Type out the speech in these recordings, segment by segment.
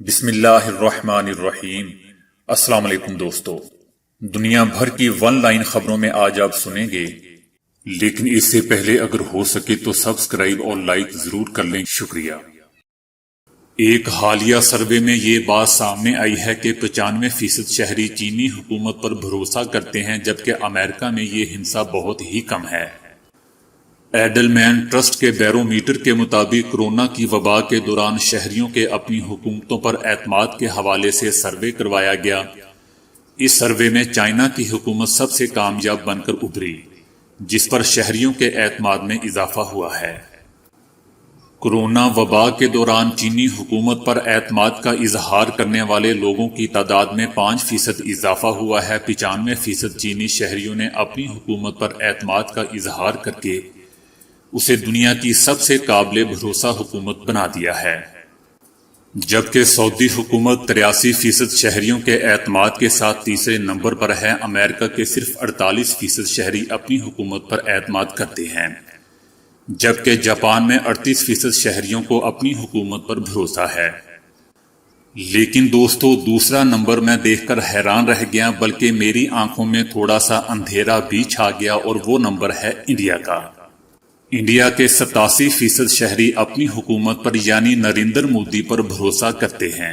بسم اللہ الرحمن الرحیم۔ السلام علیکم دوستو، دنیا بھر کی ون لائن خبروں میں آج آپ سنیں گے، لیکن اس سے پہلے اگر ہو سکے تو سبسکرائب اور لائک ضرور کر لیں، شکریہ۔ ایک حالیہ سروے میں یہ بات سامنے آئی ہے کہ 95% شہری چینی حکومت پر بھروسہ کرتے ہیں، جبکہ امریکہ میں یہ ہندسہ بہت ہی کم ہے۔ ایڈلمین ٹرسٹ کے بیرومیٹر کے مطابق کورونا کی وبا کے دوران شہریوں کے اپنی حکومتوں پر اعتماد کے حوالے سے سروے کروایا گیا۔ اس سروے میں چائنا کی حکومت سب سے کامیاب بن کر ابھری، جس پر شہریوں کے اعتماد میں اضافہ ہوا ہے۔ کورونا وبا کے دوران چینی حکومت پر اعتماد کا اظہار کرنے والے لوگوں کی تعداد میں 5% اضافہ ہوا ہے۔ 95% چینی شہریوں نے اپنی حکومت پر اعتماد کا اظہار کر کے اسے دنیا کی سب سے قابل بھروسہ حکومت بنا دیا ہے، جبکہ سعودی حکومت 83% شہریوں کے اعتماد کے ساتھ تیسرے نمبر پر ہے۔ امریکہ کے صرف 48% شہری اپنی حکومت پر اعتماد کرتے ہیں، جبکہ جاپان میں 38% شہریوں کو اپنی حکومت پر بھروسہ ہے۔ لیکن دوستو، دوسرا نمبر میں دیکھ کر حیران رہ گیا، بلکہ میری آنکھوں میں تھوڑا سا اندھیرا بھی چھا گیا، اور وہ نمبر ہے انڈیا کا۔ انڈیا کے 87% شہری اپنی حکومت پر یعنی نریندر مودی پر بھروسہ کرتے ہیں۔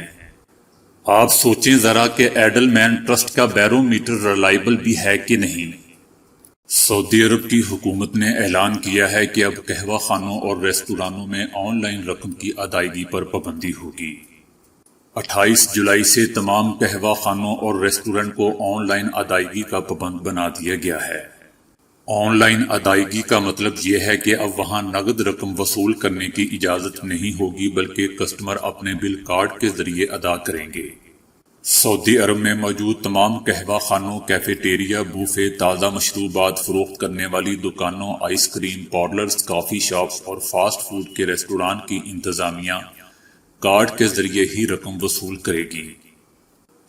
آپ سوچیں ذرا کہ ایڈلمین ٹرسٹ کا بیرومیٹر ریلائبل بھی ہے کہ نہیں۔ سعودی عرب کی حکومت نے اعلان کیا ہے کہ اب قہوہ خانوں اور ریستورانوں میں آن لائن رقم کی ادائیگی پر پابندی ہوگی۔ 28 جولائی سے تمام قہوہ خانوں اور ریسٹورنٹ کو آن لائن ادائیگی کا پابند بنا دیا گیا ہے۔ آن لائن ادائیگی کا مطلب یہ ہے کہ اب وہاں نقد رقم وصول کرنے کی اجازت نہیں ہوگی، بلکہ کسٹمر اپنے بل کارڈ کے ذریعے ادا کریں گے۔ سعودی عرب میں موجود تمام قہوہ خانوں، کیفیٹیریا، بوفے، تازہ مشروبات فروخت کرنے والی دکانوں، آئس کریم پارلرز، کافی شاپس اور فاسٹ فوڈ کے ریسٹوران کی انتظامیہ کارڈ کے ذریعے ہی رقم وصول کرے گی۔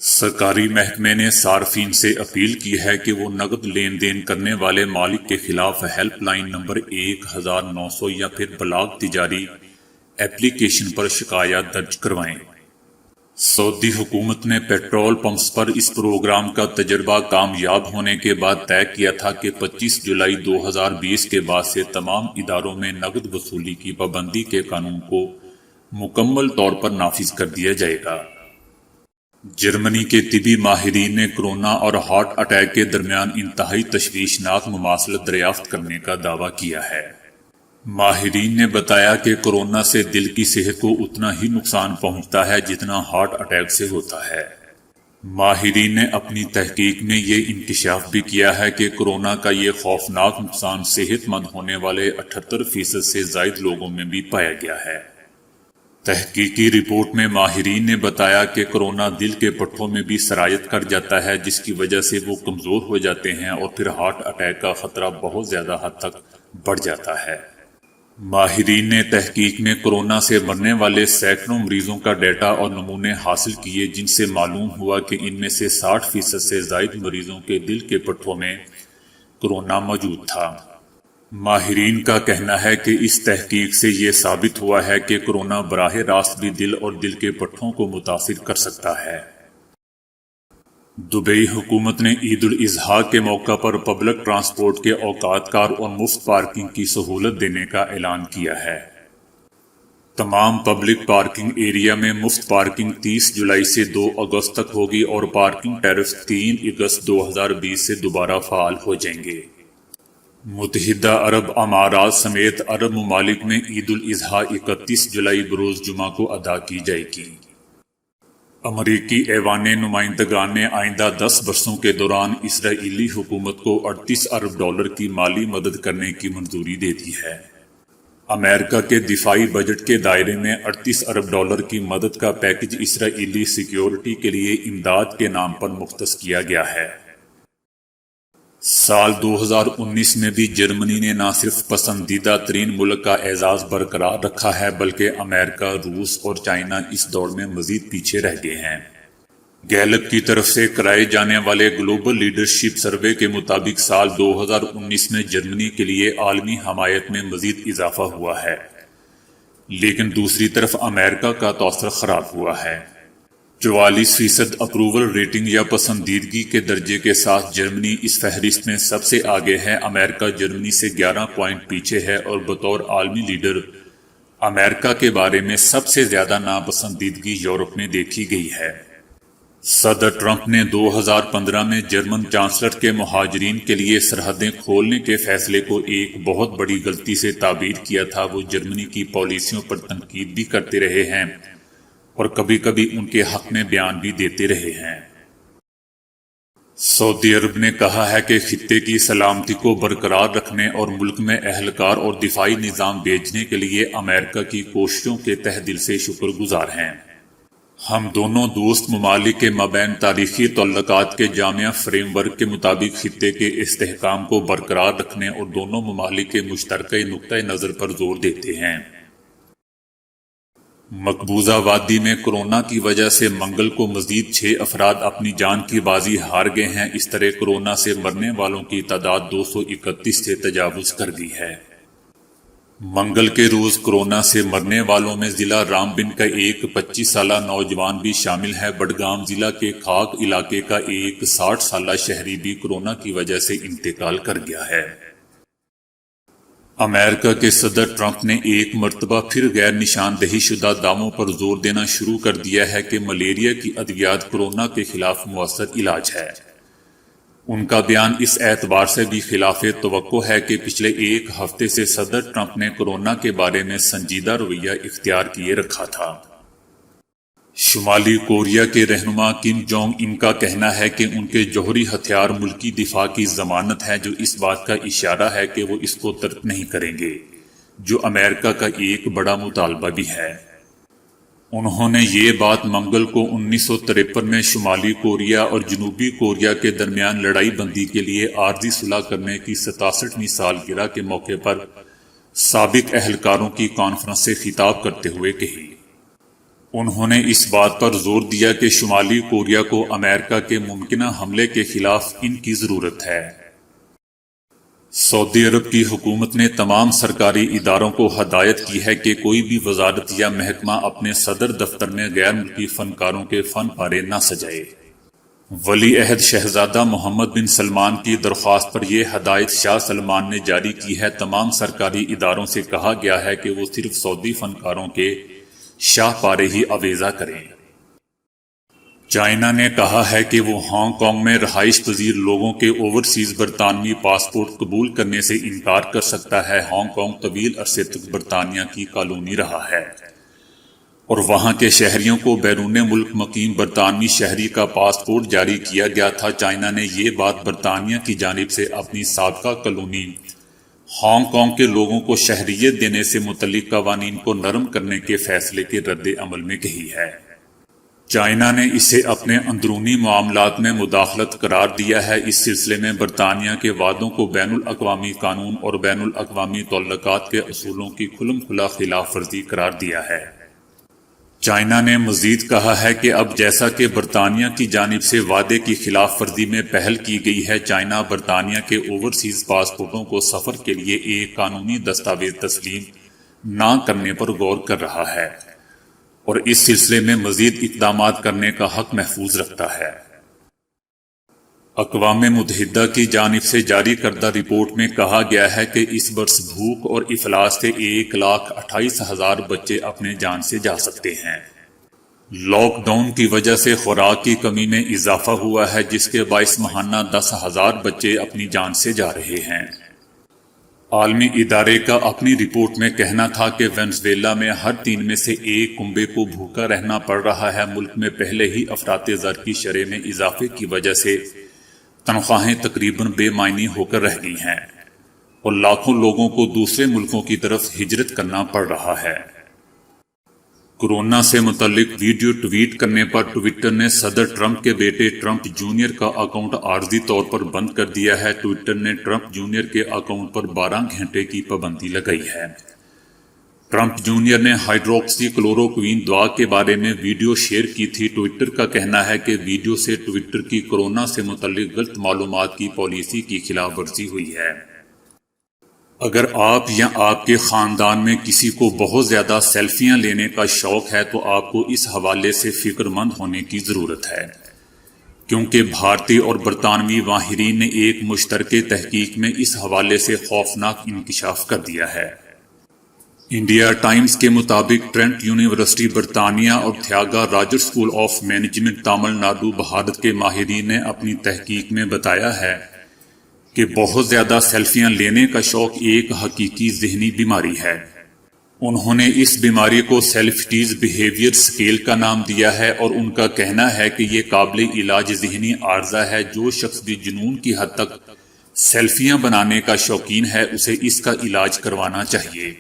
سرکاری محکمے نے صارفین سے اپیل کی ہے کہ وہ نقد لین دین کرنے والے مالک کے خلاف ہیلپ لائن نمبر 1900 یا پھر بلاگ تجاری ایپلیکیشن پر شکایات درج کروائیں۔ سعودی حکومت نے پیٹرول پمپس پر اس پروگرام کا تجربہ کامیاب ہونے کے بعد طے کیا تھا کہ 25 جولائی 2020 کے بعد سے تمام اداروں میں نقد وصولی کی پابندی کے قانون کو مکمل طور پر نافذ کر دیا جائے گا۔ جرمنی کے طبی ماہرین نے کورونا اور ہارٹ اٹیک کے درمیان انتہائی تشویشناک مماثلت دریافت کرنے کا دعویٰ کیا ہے۔ ماہرین نے بتایا کہ کورونا سے دل کی صحت کو اتنا ہی نقصان پہنچتا ہے جتنا ہارٹ اٹیک سے ہوتا ہے۔ ماہرین نے اپنی تحقیق میں یہ انکشاف بھی کیا ہے کہ کورونا کا یہ خوفناک نقصان صحت مند ہونے والے 78% سے زائد لوگوں میں بھی پایا گیا ہے۔ تحقیقی رپورٹ میں ماہرین نے بتایا کہ کورونا دل کے پٹھوں میں بھی سرایت کر جاتا ہے، جس کی وجہ سے وہ کمزور ہو جاتے ہیں اور پھر ہارٹ اٹیک کا خطرہ بہت زیادہ حد تک بڑھ جاتا ہے۔ ماہرین نے تحقیق میں کورونا سے مرنے والے سینکڑوں مریضوں کا ڈیٹا اور نمونے حاصل کیے، جن سے معلوم ہوا کہ ان میں سے 60% سے زائد مریضوں کے دل کے پٹھوں میں کورونا موجود تھا۔ ماہرین کا کہنا ہے کہ اس تحقیق سے یہ ثابت ہوا ہے کہ کورونا براہ راست بھی دل اور دل کے پٹھوں کو متاثر کر سکتا ہے۔ دبئی حکومت نے عید الاضحیٰ کے موقع پر پبلک ٹرانسپورٹ کے اوقات کار اور مفت پارکنگ کی سہولت دینے کا اعلان کیا ہے۔ تمام پبلک پارکنگ ایریا میں مفت پارکنگ 30 جولائی سے 2 اگست تک ہوگی، اور پارکنگ ٹیرف 3 اگست 2020 سے دوبارہ فعال ہو جائیں گے۔ متحدہ عرب امارات سمیت عرب ممالک میں عید الاضحیٰ 31 جولائی بروز جمعہ کو ادا کی جائے گی۔ امریکی ایوان نمائندگان نے آئندہ 10 برسوں کے دوران اسرائیلی حکومت کو $38 ارب کی مالی مدد کرنے کی منظوری دے دی ہے۔ امریکہ کے دفاعی بجٹ کے دائرے میں $38 ارب کی مدد کا پیکج اسرائیلی سیکیورٹی کے لیے امداد کے نام پر مختص کیا گیا ہے۔ سال 2019 میں بھی جرمنی نے نہ صرف پسندیدہ ترین ملک کا اعزاز برقرار رکھا ہے، بلکہ امریکہ، روس اور چائنا اس دوڑ میں مزید پیچھے رہ گئے ہیں۔ گیلپ کی طرف سے کرائے جانے والے گلوبل لیڈرشپ سروے کے مطابق سال 2019 میں جرمنی کے لیے عالمی حمایت میں مزید اضافہ ہوا ہے، لیکن دوسری طرف امریکہ کا توسر خراب ہوا ہے۔ 44% اپروول ریٹنگ یا پسندیدگی کے درجے کے ساتھ جرمنی اس فہرست میں سب سے آگے ہے۔ امریکہ جرمنی سے 11 پوائنٹ پیچھے ہے اور بطور عالمی لیڈر امریکہ کے بارے میں سب سے زیادہ ناپسندیدگی یورپ میں دیکھی گئی ہے۔ صدر ٹرمپ نے 2015 میں جرمن چانسلر کے مہاجرین کے لیے سرحدیں کھولنے کے فیصلے کو ایک بہت بڑی غلطی سے تعبیر کیا تھا۔ وہ جرمنی کی پالیسیوں پر تنقید بھی کرتے رہے ہیں اور کبھی کبھی ان کے حق میں بیان بھی دیتے رہے ہیں۔ سعودی عرب نے کہا ہے کہ خطے کی سلامتی کو برقرار رکھنے اور ملک میں اہلکار اور دفاعی نظام بھیجنے کے لیے امریکہ کی کوششوں کے تہ دل سے شکر گزار ہیں۔ ہم دونوں دوست ممالک کے مابین تاریخی تعلقات کے جامع فریم ورک کے مطابق خطے کے استحکام کو برقرار رکھنے اور دونوں ممالک کے مشترکہ نقطہ نظر پر زور دیتے ہیں۔ مقبوضہ وادی میں کورونا کی وجہ سے منگل کو مزید 6 افراد اپنی جان کی بازی ہار گئے ہیں۔ اس طرح کورونا سے مرنے والوں کی تعداد 231 سے تجاوز کر گئی ہے۔ منگل کے روز کورونا سے مرنے والوں میں ضلع رامبن کا ایک 25 سالہ نوجوان بھی شامل ہے۔ بڈگام ضلع کے کھاک علاقے کا ایک 60 سالہ شہری بھی کورونا کی وجہ سے انتقال کر گیا ہے۔ امریکہ کے صدر ٹرمپ نے ایک مرتبہ پھر غیر نشاندہی شدہ دعووں پر زور دینا شروع کر دیا ہے کہ ملیریا کی ادویات کورونا کے خلاف مؤثر علاج ہے۔ ان کا بیان اس اعتبار سے بھی خلاف توقع ہے کہ پچھلے ایک ہفتے سے صدر ٹرمپ نے کورونا کے بارے میں سنجیدہ رویہ اختیار کیے رکھا تھا۔ شمالی کوریا کے رہنما کم جونگ ان کا کہنا ہے کہ ان کے جوہری ہتھیار ملکی دفاع کی ضمانت ہے، جو اس بات کا اشارہ ہے کہ وہ اس کو ترک نہیں کریں گے، جو امریکہ کا ایک بڑا مطالبہ بھی ہے۔ انہوں نے یہ بات منگل کو 1953 میں شمالی کوریا اور جنوبی کوریا کے درمیان لڑائی بندی کے لیے عارضی صلح کرنے کی 67ویں سالگرہ کے موقع پر سابق اہلکاروں کی کانفرنس سے خطاب کرتے ہوئے کہی۔ انہوں نے اس بات پر زور دیا کہ شمالی کوریا کو امریکہ کے ممکنہ حملے کے خلاف ان کی ضرورت ہے۔ سعودی عرب کی حکومت نے تمام سرکاری اداروں کو ہدایت کی ہے کہ کوئی بھی وزارت یا محکمہ اپنے صدر دفتر میں غیر ملکی فنکاروں کے فن پارے نہ سجائے۔ ولی عہد شہزادہ محمد بن سلمان کی درخواست پر یہ ہدایت شاہ سلمان نے جاری کی ہے۔ تمام سرکاری اداروں سے کہا گیا ہے کہ وہ صرف سعودی فنکاروں کے شاہ پارے ہی آویزہ کریں۔ چائنا نے کہا ہے کہ وہ ہانگ کانگ میں رہائش پذیر لوگوں کے اوورسیز برطانوی پاسپورٹ قبول کرنے سے انکار کر سکتا ہے۔ ہانگ کانگ طویل عرصے تک برطانیہ کی کالونی رہا ہے اور وہاں کے شہریوں کو بیرون ملک مقیم برطانوی شہری کا پاسپورٹ جاری کیا گیا تھا۔ چائنا نے یہ بات برطانیہ کی جانب سے اپنی سابقہ کالونی ہانگ کانگ کے لوگوں کو شہریت دینے سے متعلق قوانین کو نرم کرنے کے فیصلے کے رد عمل میں کہی ہے۔ چائنا نے اسے اپنے اندرونی معاملات میں مداخلت قرار دیا ہے۔ اس سلسلے میں برطانیہ کے وعدوں کو بین الاقوامی قانون اور بین الاقوامی تعلقات کے اصولوں کی کھلم کھلا خلاف ورزی قرار دیا ہے۔ چائنا نے مزید کہا ہے کہ اب جیسا کہ برطانیہ کی جانب سے وعدے کی خلاف ورزی میں پہل کی گئی ہے، چائنا برطانیہ کے اوورسیز پاسپورٹوں کو سفر کے لیے ایک قانونی دستاویز تسلیم نہ کرنے پر غور کر رہا ہے اور اس سلسلے میں مزید اقدامات کرنے کا حق محفوظ رکھتا ہے۔ اقوام متحدہ کی جانب سے جاری کردہ رپورٹ میں کہا گیا ہے کہ اس برس بھوک اور افلاس سے 1,28,000 بچے اپنے جان سے جا سکتے ہیں۔ لاک ڈاؤن کی وجہ سے خوراک کی کمی میں اضافہ ہوا ہے، جس کے باعث ماہانہ 10,000 بچے اپنی جان سے جا رہے ہیں۔ عالمی ادارے کا اپنی رپورٹ میں کہنا تھا کہ وینزویلا میں ہر 3 میں سے 1 کنبے کو بھوکا رہنا پڑ رہا ہے۔ ملک میں پہلے ہی افراط زر کی شرح میں اضافے کی وجہ سے تنخواہیں تقریباً بے معنی ہو کر رہ گئی ہیں اور لاکھوں لوگوں کو دوسرے ملکوں کی طرف ہجرت کرنا پڑ رہا ہے۔ کورونا سے متعلق ویڈیو ٹویٹ کرنے پر ٹویٹر نے صدر ٹرمپ کے بیٹے ٹرمپ جونیئر کا اکاؤنٹ عارضی طور پر بند کر دیا ہے۔ ٹویٹر نے ٹرمپ جونیئر کے اکاؤنٹ پر 12 گھنٹے کی پابندی لگائی ہے۔ ٹرمپ جونیئر نے ہائیڈروکسی کلوروکوین دوا کے بارے میں ویڈیو شیئر کی تھی۔ ٹویٹر کا کہنا ہے کہ ویڈیو سے ٹویٹر کی کورونا سے متعلق غلط معلومات کی پالیسی کی خلاف ورزی ہوئی ہے۔ اگر آپ یا آپ کے خاندان میں کسی کو بہت زیادہ سیلفیاں لینے کا شوق ہے تو آپ کو اس حوالے سے فکر مند ہونے کی ضرورت ہے، کیونکہ بھارتی اور برطانوی ماہرین نے ایک مشترکہ تحقیق میں اس حوالے سے خوفناک انکشاف کر دیا ہے۔ انڈیا ٹائمز کے مطابق ٹرنٹ یونیورسٹی برطانیہ اور Thiagarajar school of management Tamil Nadu Bharat کے ماہرین نے اپنی تحقیق میں بتایا ہے کہ بہت زیادہ سیلفیاں لینے کا شوق ایک حقیقی ذہنی بیماری ہے۔ انہوں نے اس بیماری کو سیلفٹیز بیہیویئر اسکیل کا نام دیا ہے، اور ان کا کہنا ہے کہ یہ قابل علاج ذہنی عارضہ ہے۔ جو شخص بھی جنون کی حد تک سیلفیاں بنانے کا شوقین ہے اسے اس کا علاج کروانا چاہیے۔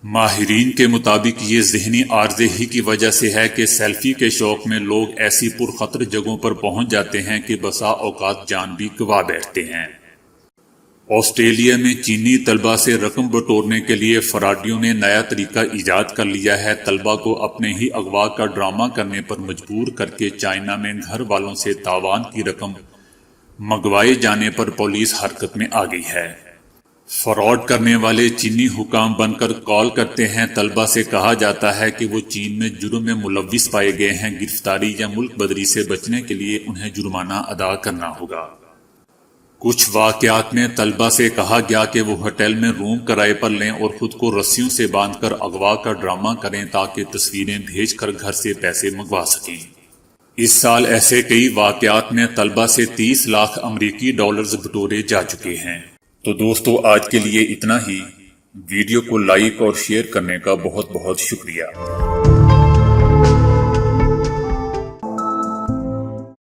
ماہرین کے مطابق یہ ذہنی عارضے ہی کی وجہ سے ہے کہ سیلفی کے شوق میں لوگ ایسی پرخطر جگہوں پر پہنچ جاتے ہیں کہ بسا اوقات جان بھی گنوا بیٹھتے ہیں۔ آسٹریلیا میں چینی طلبہ سے رقم بٹورنے کے لیے فراڈیوں نے نیا طریقہ ایجاد کر لیا ہے۔ طلبہ کو اپنے ہی اغوا کا ڈرامہ کرنے پر مجبور کر کے چائنا میں گھر والوں سے تاوان کی رقم منگوائے جانے پر پولیس حرکت میں آ گئی ہے۔ فراڈ کرنے والے چینی حکام بن کر کال کرتے ہیں۔ طلبہ سے کہا جاتا ہے کہ وہ چین میں جرم میں ملوث پائے گئے ہیں، گرفتاری یا ملک بدری سے بچنے کے لیے انہیں جرمانہ ادا کرنا ہوگا۔ کچھ واقعات میں طلبہ سے کہا گیا کہ وہ ہوٹل میں روم کرائے پر لیں اور خود کو رسیوں سے باندھ کر اغوا کا ڈرامہ کریں تاکہ تصویریں بھیج کر گھر سے پیسے منگوا سکیں۔ اس سال ایسے کئی واقعات میں طلبہ سے 30 لاکھ امریکی ڈالرز بٹورے جا چکے ہیں۔ تو دوستو آج کے لیے اتنا ہی۔ ویڈیو کو لائک اور شیئر کرنے کا بہت بہت شکریہ۔